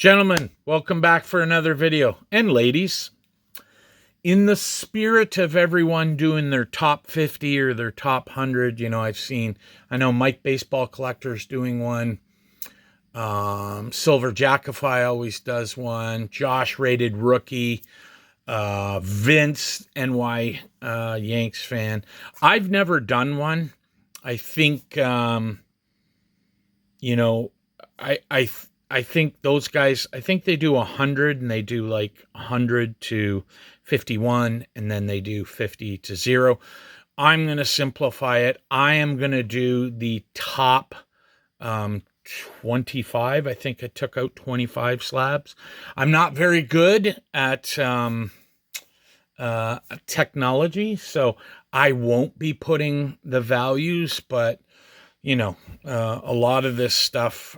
Gentlemen, welcome back for another video. And ladies, in the spirit of everyone doing their top 50 or their top 100, I know Mike Baseball Collector's doing one. Silver Jackify always does one. Josh Rated Rookie. Vince, NY Yanks fan. I've never done one. I think, I think those guys, I think they do 100 and they do like 100 to 51 and then they do 50 to 0. I'm going to simplify it. I am going to do the top 25. I think I took out 25 slabs. I'm not very good at technology, so I won't be putting the values, but a lot of this stuff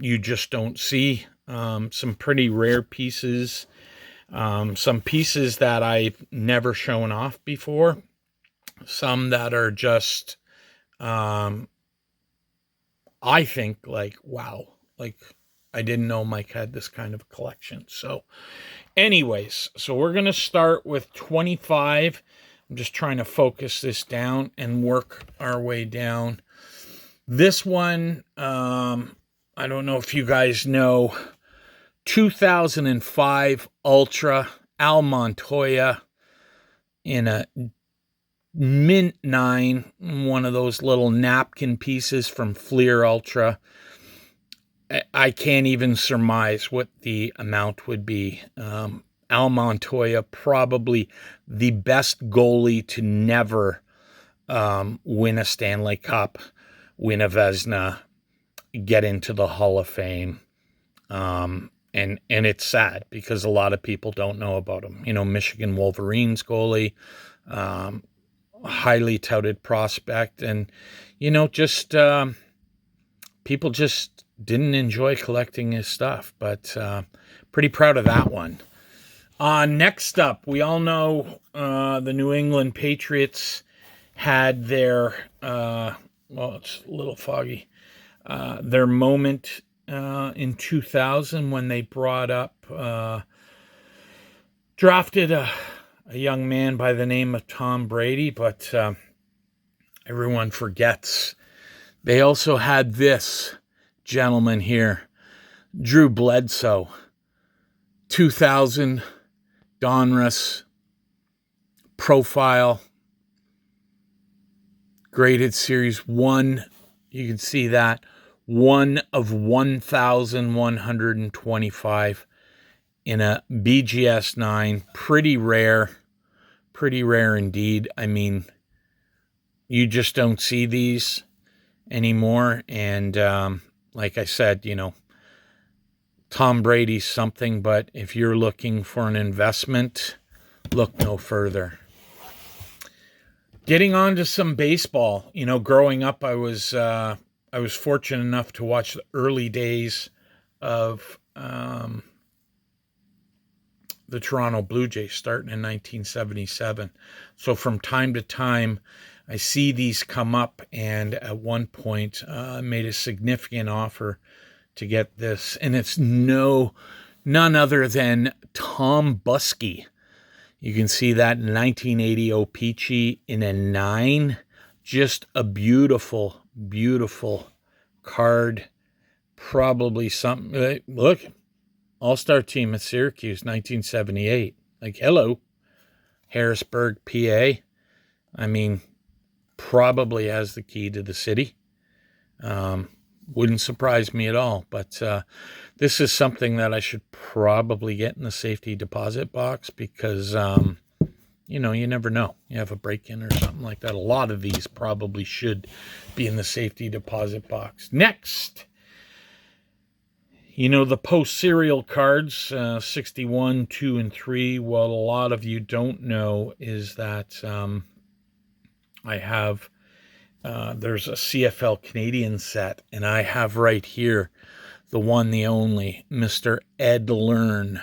you just don't see. Some pretty rare pieces, some pieces that I've never shown off before, some that are just I think like, wow, like I didn't know Mike had this kind of collection. So anyways, so we're going to start with 25. I'm just trying to focus this down and work our way down. This one, I don't know if you guys know, 2005 Ultra Al Montoya in a mint 9, one of those little napkin pieces from Fleer Ultra. I can't even surmise what the amount would be. Al Montoya, probably the best goalie to never win a Stanley Cup, win a Vezina, get into the Hall of Fame. And it's sad because a lot of people don't know about him. Michigan Wolverines goalie, highly touted prospect, and people just didn't enjoy collecting his stuff, but pretty proud of that one. Next up, we all know the New England Patriots had their it's a little foggy, their moment in 2000 when they brought up, drafted a young man by the name of Tom Brady, but everyone forgets. They also had this gentleman here, Drew Bledsoe, 2000 Donruss profile, graded series 1. You can see that 1 of 1,125 in a BGS 9. Pretty rare indeed. I mean, you just don't see these anymore. And like I said, Tom Brady's something, but if you're looking for an investment, look no further. Getting on to some baseball, growing up, I was fortunate enough to watch the early days of the Toronto Blue Jays starting in 1977. So from time to time, I see these come up, and at one point I made a significant offer to get this, and it's none other than Tom Buskey. You can see that in 1980 O-Pee-Chee in a 9. Just a beautiful, beautiful card. Probably something. Look, All-Star team at Syracuse, 1978. Like, hello, Harrisburg, PA. I mean, probably has the key to the city. Wouldn't surprise me at all. But this is something that I should probably get in the safety deposit box because, you never know. You have a break-in or something like that. A lot of these probably should be in the safety deposit box. Next, the post-serial cards, 61, 2, and 3. What a lot of you don't know is that I have... there's a CFL Canadian set, and I have right here the one, the only, Mr. Ed Learn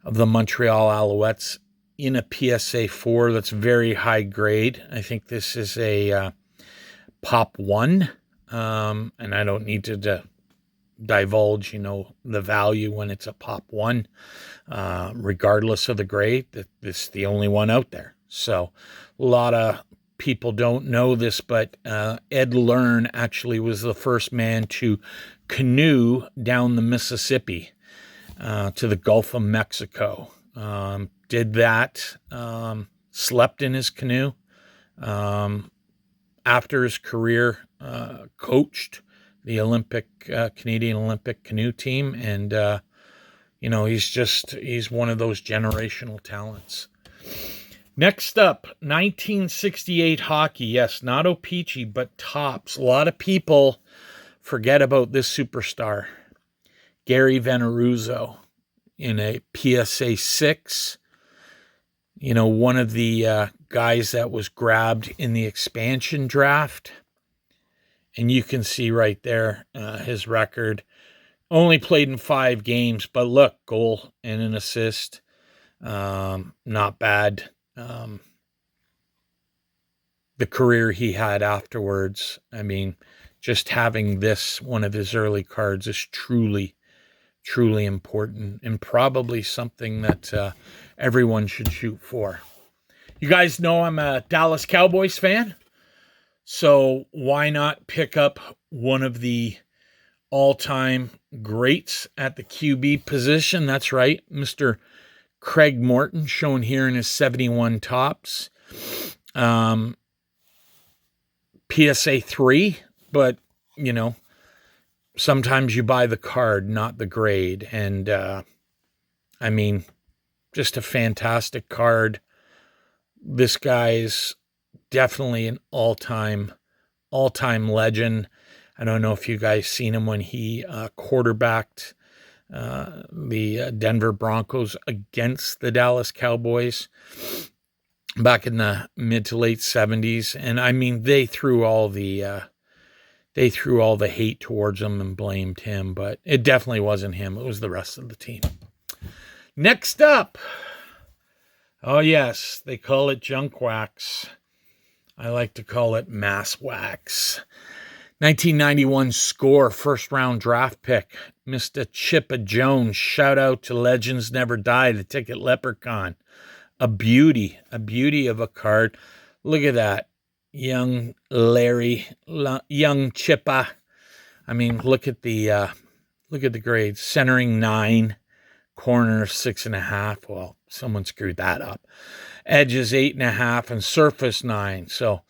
of the Montreal Alouettes in a PSA 4 that's very high grade. I think this is a Pop 1, and I don't need to divulge, the value when it's a Pop 1, regardless of the grade. This is the only one out there. So a lot of people don't know this, but Ed Learn actually was the first man to canoe down the Mississippi to the Gulf of Mexico. Did that, slept in his canoe. After his career, coached the Canadian Olympic canoe team. And, he's one of those generational talents. Next up, 1968 hockey. Yes, not O-Pee-Chee, but Topps. A lot of people forget about this superstar, Gary Veneruzzo, in a PSA 6. One of the guys that was grabbed in the expansion draft. And you can see right there his record. Only played in 5 games, but look, goal and an assist. Not bad. The career he had afterwards, just having this, one of his early cards, is truly, truly important, and probably something that everyone should shoot for. You guys know I'm a Dallas Cowboys fan, so why not pick up one of the all-time greats at the QB position? That's right, Mr. Craig Morton, shown here in his 71 Topps. PSA 3, but, sometimes you buy the card, not the grade. And, just a fantastic card. This guy's definitely an all-time legend. I don't know if you guys seen him when he quarterbacked the Denver Broncos against the Dallas Cowboys back in the mid to late 70s. And they threw all the hate towards him and blamed him, but it definitely wasn't him. It was the rest of the team. Next up, oh yes, they call it junk wax. I like to call it mass wax. 1991 Score, first round draft pick, Mr. Chippa Jones. Shout out to Legends Never Die, the Ticket Leprechaun. A beauty of a card. Look at that. Young Larry, young Chippa. Look at the grades. Centering 9, corner 6.5. Well, someone screwed that up. Edges 8.5 and surface 9. So,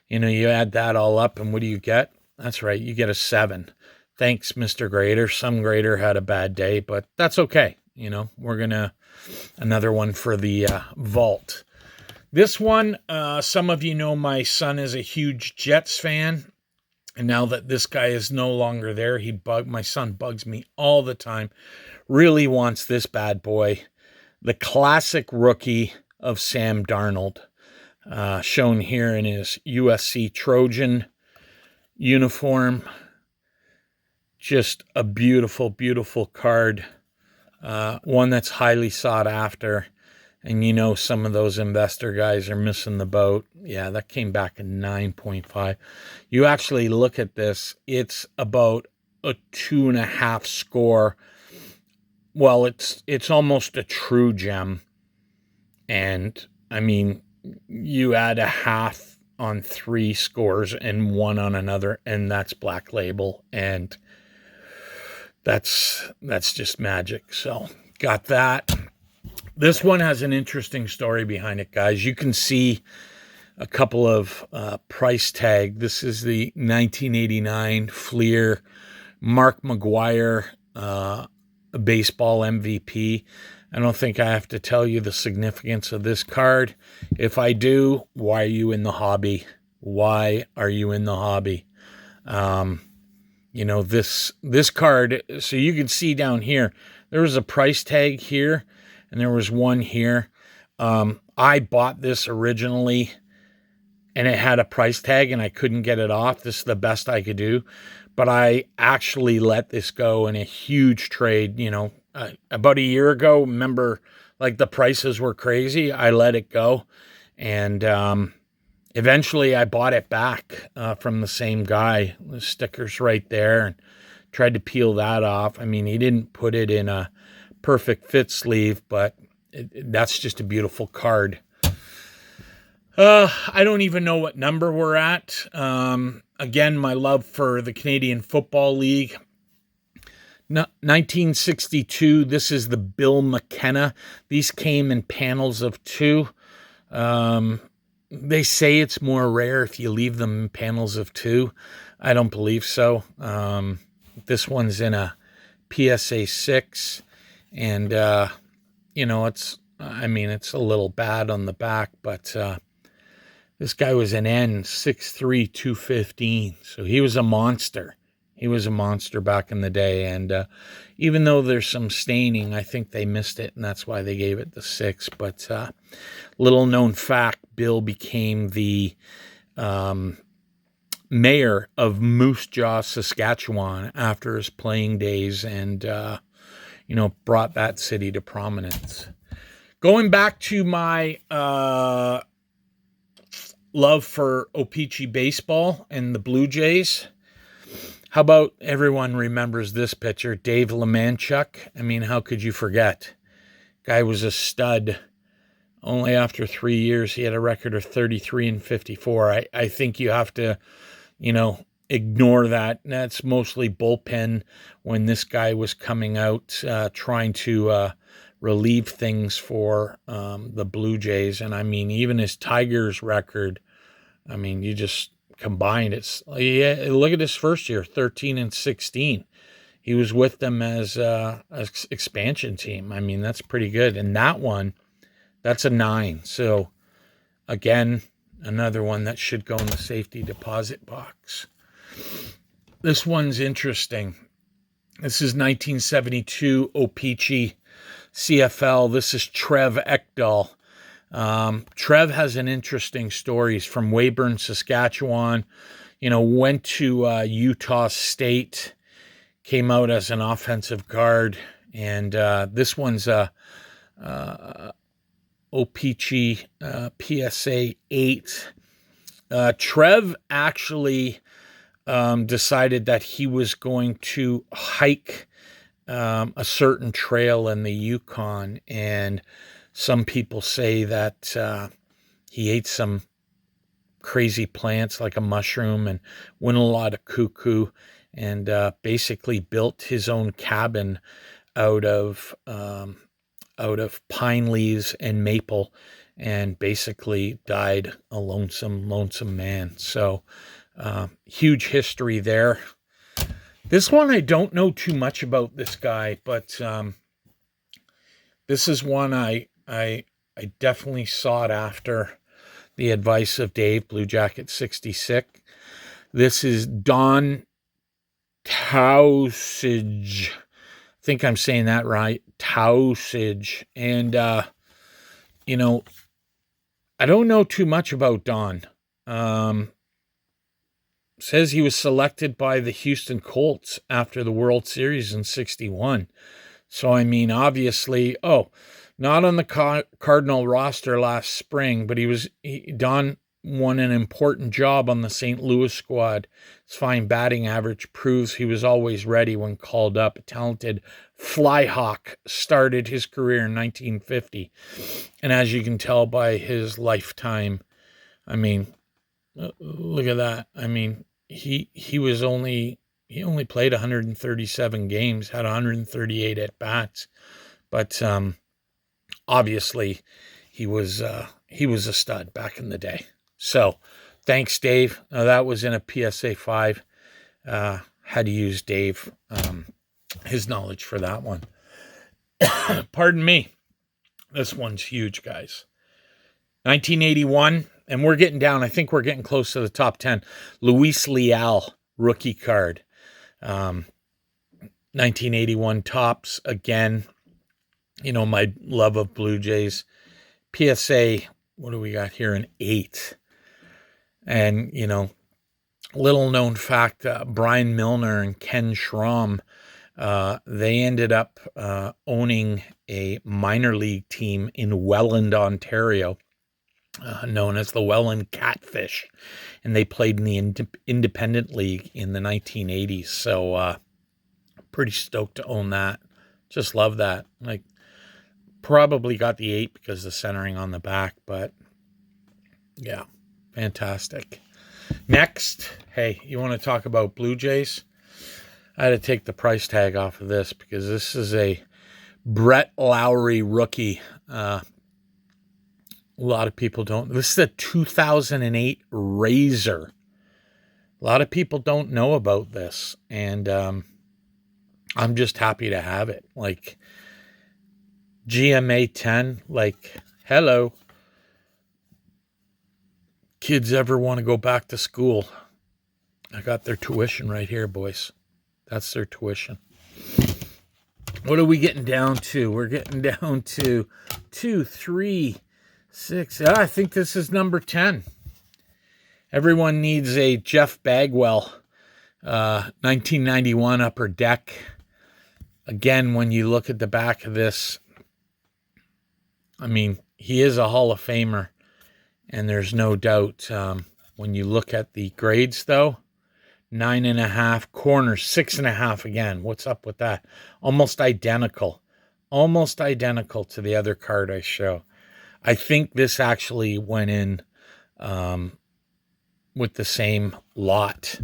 you add that all up, and what do you get? That's right, you get a 7. Thanks, Mr. Grader. Some grader had a bad day, but that's okay. We're gonna another one for the vault. This one, some of you know my son is a huge Jets fan. And now that this guy is no longer there, my son bugs me all the time. Really wants this bad boy. The classic rookie of Sam Darnold. Shown here in his USC Trojan uniform. Just a beautiful, beautiful card. One that's highly sought after. And some of those investor guys are missing the boat. Yeah, that came back in 9.5. You actually look at this, it's about a 2.5 score. Well, it's almost a true gem. And you add a half on 3 scores and 1 on another, and that's Black Label. And that's just magic. So got that. This one has an interesting story behind it, guys. You can see a couple of price tag. This is the 1989 Fleer Mark McGuire baseball MVP. I don't think I have to tell you the significance of this card. If I do, why are you in the hobby? Why are you in the hobby? This card, so you can see down here, there was a price tag here, and there was one here. I bought this originally, and it had a price tag, and I couldn't get it off. This is the best I could do. But I actually let this go in a huge trade, about a year ago. Remember, the prices were crazy. I let it go. And eventually I bought it back from the same guy. The sticker's right there. And Tried to peel that off. I mean, he didn't put it in a perfect fit sleeve, but that's just a beautiful card. I don't even know what number we're at. Again, my love for the Canadian Football League. 1962, this is the Bill McKenna. These came in panels of 2. They say it's more rare if you leave them in panels of 2. I don't believe so. This one's in a PSA 6, and it's a little bad on the back, but this guy was an N, 6'3", 215, so he was a monster. He was a monster back in the day, and even though there's some staining, I think they missed it, and that's why they gave it the 6. But little known fact, Bill became the mayor of Moose Jaw, Saskatchewan after his playing days, and brought that city to prominence. Going back to my love for O-Pee-Chee baseball and the Blue Jays, how about everyone remembers this pitcher, Dave Lemanchuk? I mean, how could you forget? Guy was a stud. Only after 3 years, he had a record of 33-54. I think you have to, ignore that. That's mostly bullpen when this guy was coming out trying to relieve things for the Blue Jays. And I mean, even his Tigers record, I mean, you just combined, look at his first year, 13-16. He was with them as an expansion team. I mean, that's pretty good. And that one, that's a 9. So again, another one that should go in the safety deposit box. This one's interesting. This is 1972 O-Pee-Chee CFL. This is Trev Ekdahl. Trev has an interesting story. He's from Weyburn, Saskatchewan. Went to Utah State, came out as an offensive guard, and this one's O-Pee-Chee PSA 8. Trev actually decided that he was going to hike a certain trail in the Yukon, and some people say that he ate some crazy plants like a mushroom and went a lot of cuckoo, and basically built his own cabin out of pine leaves and maple, and basically died a lonesome man. So huge history there. This one, I don't know too much about this guy, but this is one I definitely sought after the advice of Dave, Blue Jacket 66. This is Don Tausig. I think I'm saying that right. Tausig. And, I don't know too much about Don. Says he was selected by the Houston Colts after the World Series in 61. So, I mean, obviously, not on the Cardinal roster last spring, but Don won an important job on the St. Louis squad. His fine batting average proves he was always ready when called up. A talented flyhawk started his career in 1950. And as you can tell by his lifetime, I mean, look at that. I mean, he only played 137 games, had 138 at bats, but obviously he was a stud back in the day. So thanks, Dave. That was in a PSA 5. Had to use Dave, his knowledge for that one. Pardon me. This one's huge, guys. 1981, and we're getting down. I think we're getting close to the top 10. Luis Leal, rookie card. 1981 tops again. My love of Blue Jays. PSA, what do we got here? An 8. And, little known fact, Brian Milner and Ken Schramm, they ended up owning a minor league team in Welland, Ontario, known as the Welland Catfish. And they played in the Independent League in the 1980s. So, Pretty stoked to own that. Just love that. Like, probably got the 8 because the centering on the back, but yeah, fantastic. Next, hey, you want to talk about Blue Jays? I had to take the price tag off of this because this is a Brett Lowry rookie. A lot of people don't. This is a 2008 Razor. A lot of people don't know about this, and I'm just happy to have it. Like, GMA 10, like, hello. Kids ever want to go back to school? I got their tuition right here, boys. That's their tuition. What are we getting down to? We're getting down to 2, 3, 6. I think this is number 10. Everyone needs a Jeff Bagwell 1991 Upper Deck. Again, when you look at the back of this, I mean, he is a Hall of Famer, and there's no doubt. When you look at the grades, though, 9.5, corners 6.5 again. What's up with that? Almost identical to the other card I show. I think this actually went in with the same lot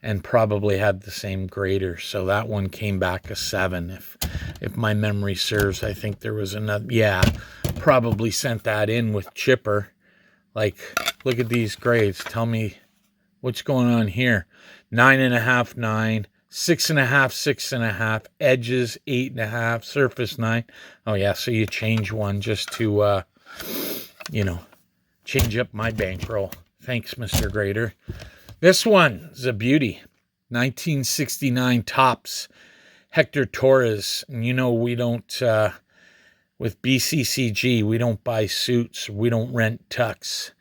and probably had the same grader. So that one came back a 7. If my memory serves, I think there was another. Yeah, probably sent that in with chipper. Like, look at these grades. Tell me what's going on here. 9.5, 9, 6.5, 6.5, edges 8.5, surface 9. Oh yeah, so you change one just to change up my bankroll. Thanks, Mr. Grader. This one is a beauty. 1969 Topps Hector Torres. And we don't, with BCCG, we don't buy suits. We don't rent tux.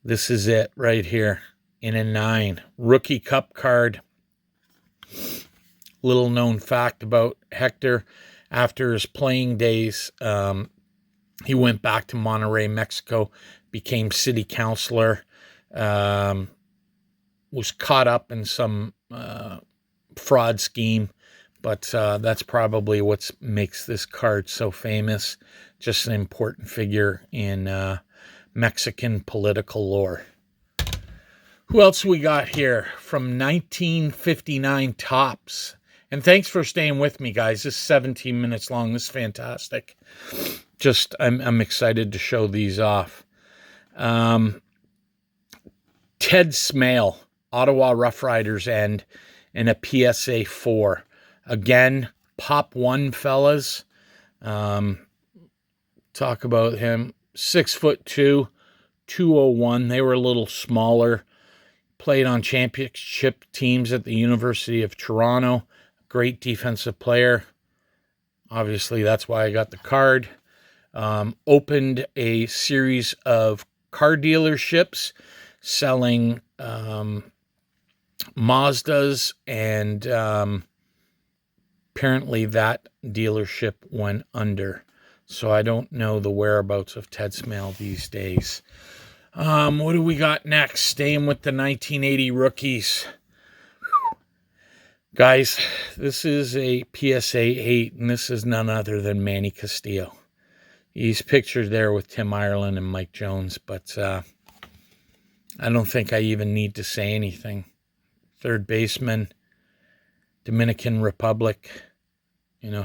This is it right here in a 9. Rookie Cup card. Little known fact about Hector. After his playing days, he went back to Monterrey, Mexico, became city councilor, was caught up in some fraud scheme, but that's probably what makes this card so famous. Just an important figure in Mexican political lore. Who else we got here? From 1959 Topps. And thanks for staying with me, guys. This is 17 minutes long. This is fantastic. Just, I'm excited to show these off. Ted Smale, Ottawa Rough Riders end in a PSA 4. Again, Pop 1, fellas. Talk about him. 6'2", 201. They were a little smaller. Played on championship teams at the University of Toronto. Great defensive player. Obviously, that's why I got the card. Opened a series of car dealerships selling Mazdas, and apparently that dealership went under. So I don't know the whereabouts of Ted Smale these days. What do we got next? Staying with the 1980 rookies. Guys, this is a PSA 8, and this is none other than Manny Castillo. He's pictured there with Tim Ireland and Mike Jones, but I don't think I even need to say anything. Third baseman, Dominican Republic.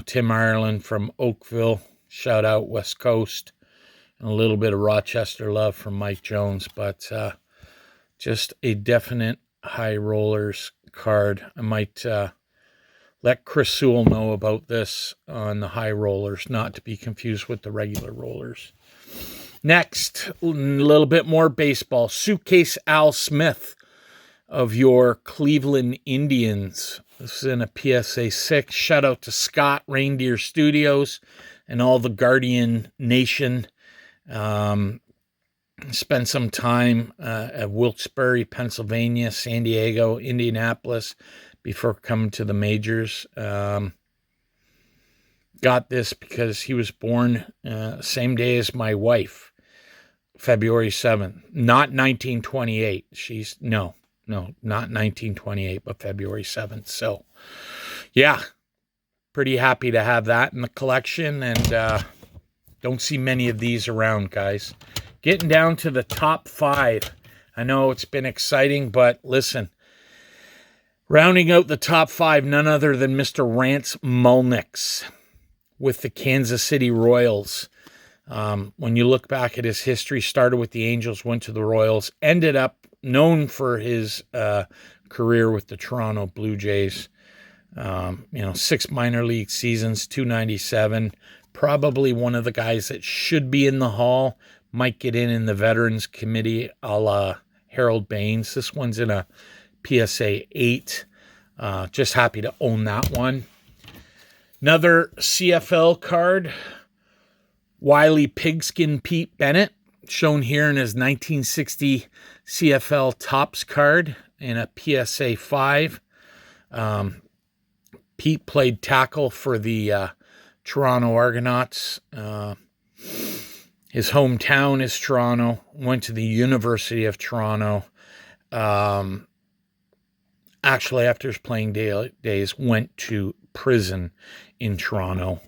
Tim Ireland from Oakville. Shout out West Coast. And a little bit of Rochester love from Mike Jones, but just a definite high rollers card. I might let Chris Sewell know about this on the high rollers, not to be confused with the regular rollers. Next, a little bit more baseball. Suitcase Al Smith of your Cleveland Indians. This is in a PSA 6. Shout out to Scott, Reindeer Studios, and all the Guardian Nation. Spent some time at Wilkes-Barre, Pennsylvania, San Diego, Indianapolis before coming to the majors. Got this because he was born same day as my wife, February 7th. Not 1928. No, not 1928, but February 7th. So, yeah, pretty happy to have that in the collection, and don't see many of these around, guys. Getting down to the top 5. I know it's been exciting, but listen. Rounding out the top 5, none other than Mr. Rance Mulnix with the Kansas City Royals. When you look back at his history, started with the Angels, went to the Royals, ended up known for his career with the Toronto Blue Jays. 6 minor league seasons, 297. Probably one of the guys that should be in the Hall. Might get in the Veterans Committee a la Harold Baines. This one's in a PSA 8. Just happy to own that one. Another CFL card. Wiley Pigskin Pete Bennett, shown here in his 1960 CFL Topps card in a PSA 5. Pete played tackle for the Toronto Argonauts. His hometown is Toronto. Went to the University of Toronto. Actually, after his playing days, went to prison in Toronto.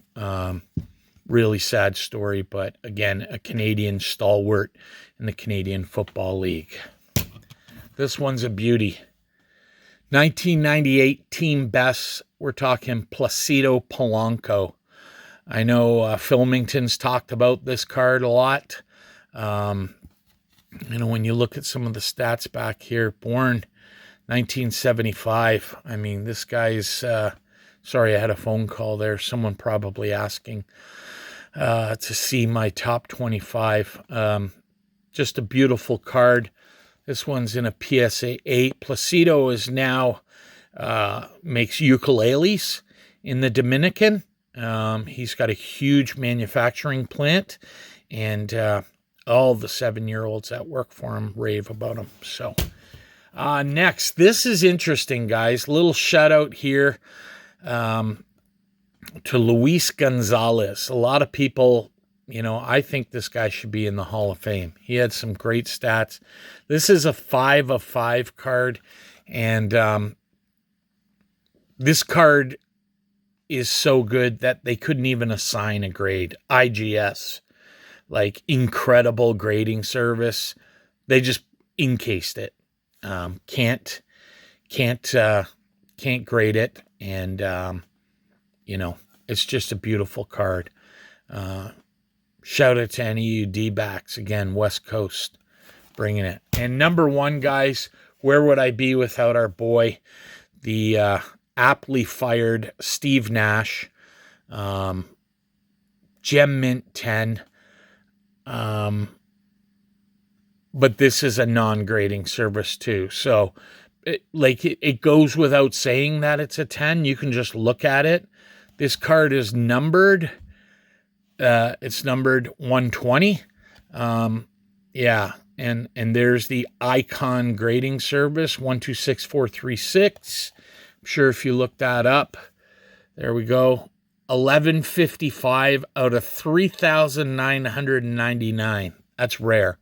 Really sad story, but again, a Canadian stalwart in the Canadian Football League. This one's a beauty. 1998 team best. We're talking Placido Polanco. I know Filmington's talked about this card a lot. When you look at some of the stats back here, born 1975. I mean, this guy's, sorry, I had a phone call there. Someone probably asking to see my top 25. Just a beautiful card. This one's in a PSA 8. Placido is now, makes ukuleles in the Dominican. He's got a huge manufacturing plant, and all the 7-year-olds that work for him rave about him. So next, this is interesting, guys. Little shout out here to Luis Gonzalez. A lot of people, I think this guy should be in the Hall of Fame. He had some great stats. This is a 5 of 5 card, and this card is so good that they couldn't even assign a grade. IGS, like incredible grading service. They just encased it. Can't grade it, and it's just a beautiful card. Shout out to any of you D-backs, again, West Coast, bringing it. And number 1, guys, where would I be without our boy, the aptly fired Steve Nash, Gem Mint 10. But this is a non-grading service too. So it goes without saying that it's a 10. You can just look at it. This card is numbered. It's numbered 120. Yeah. And there's the Icon grading service, 126436. I'm sure if you look that up, there we go. 1155 out of 3,999. That's rare.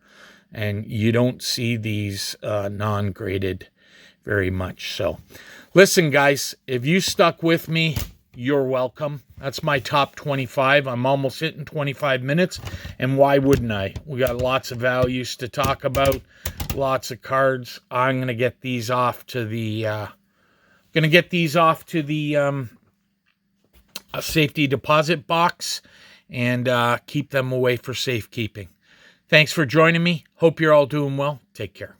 And you don't see these non-graded very much. So listen, guys, if you stuck with me, you're welcome. That's my top 25. I'm almost hitting 25 minutes. And why wouldn't I? We got lots of values to talk about, lots of cards. I'm going to get these off to the safety deposit box and keep them away for safekeeping. Thanks for joining me. Hope you're all doing well. Take care.